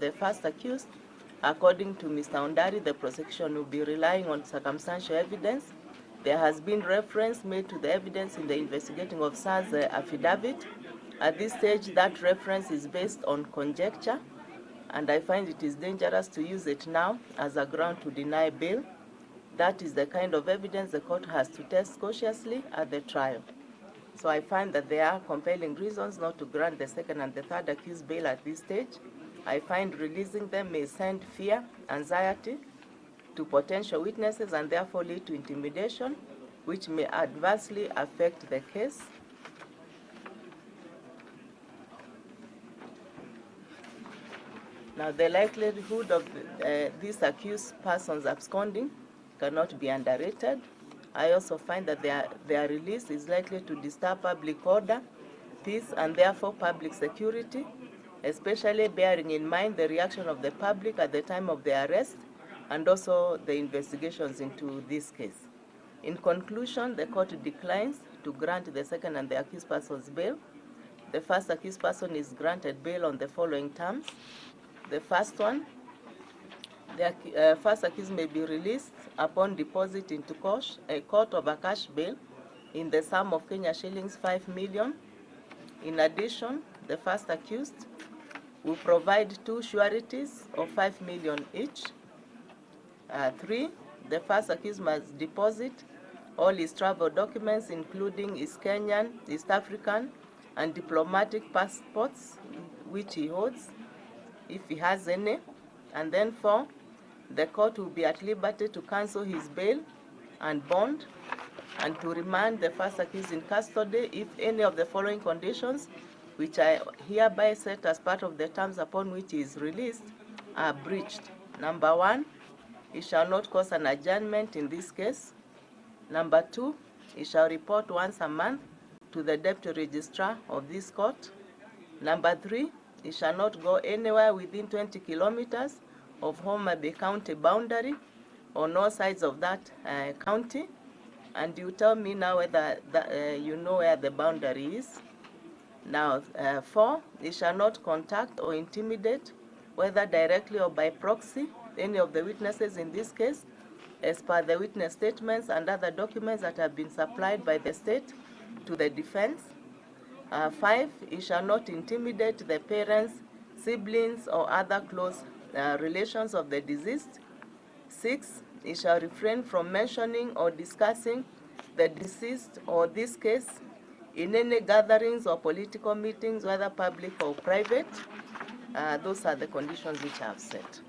the first accused, according to Mr. Ondari, the prosecution will be relying on circumstantial evidence. There has been reference made to the evidence in the investigating officer's affidavit. At this stage, that reference is based on conjecture, and I find it is dangerous to use it now as a ground to deny bail. That is the kind of evidence the court has to test cautiously at the trial. So I find that there are compelling reasons not to grant the second and the third accused bail at this stage. I find releasing them may send fear, anxiety to potential witnesses and therefore lead to intimidation, which may adversely affect the case. Now, the likelihood of these accused persons absconding cannot be underrated. I also find that their release is likely to disturb public order, peace, and therefore public security, especially bearing in mind the reaction of the public at the time of the arrest and also the investigations into this case. In conclusion, the court declines to grant the second and the accused person's bail. The first accused person is granted bail on the following terms. The first one, the first accused may be released upon deposit into a court of a cash bail in the sum of Kenya shillings 5 million. In addition, the first accused will provide 2 sureties of 5 million each. 3, the first accused must deposit all his travel documents, including his Kenyan, East African, and diplomatic passports, which he holds, if he has any. And then 4, the court will be at liberty to cancel his bail and bond and to remand the first accused in custody if any of the following conditions, which I hereby set as part of the terms upon which he is released, are breached. Number 1, he shall not cause an adjournment in this case. Number 2, he shall report once a month to the deputy registrar of this court. Number 3, he shall not go anywhere within 20 kilometers of Homa Bay County boundary on all sides of that county. And you tell me now whether you know where the boundary is. Now, 4, he shall not contact or intimidate, whether directly or by proxy, any of the witnesses in this case, as per the witness statements and other documents that have been supplied by the state to the defense. 5, he shall not intimidate the parents, siblings, or other close relations of the deceased. 6, he shall refrain from mentioning or discussing the deceased or this case in any gatherings or political meetings, whether public or private. Those are the conditions which I have set.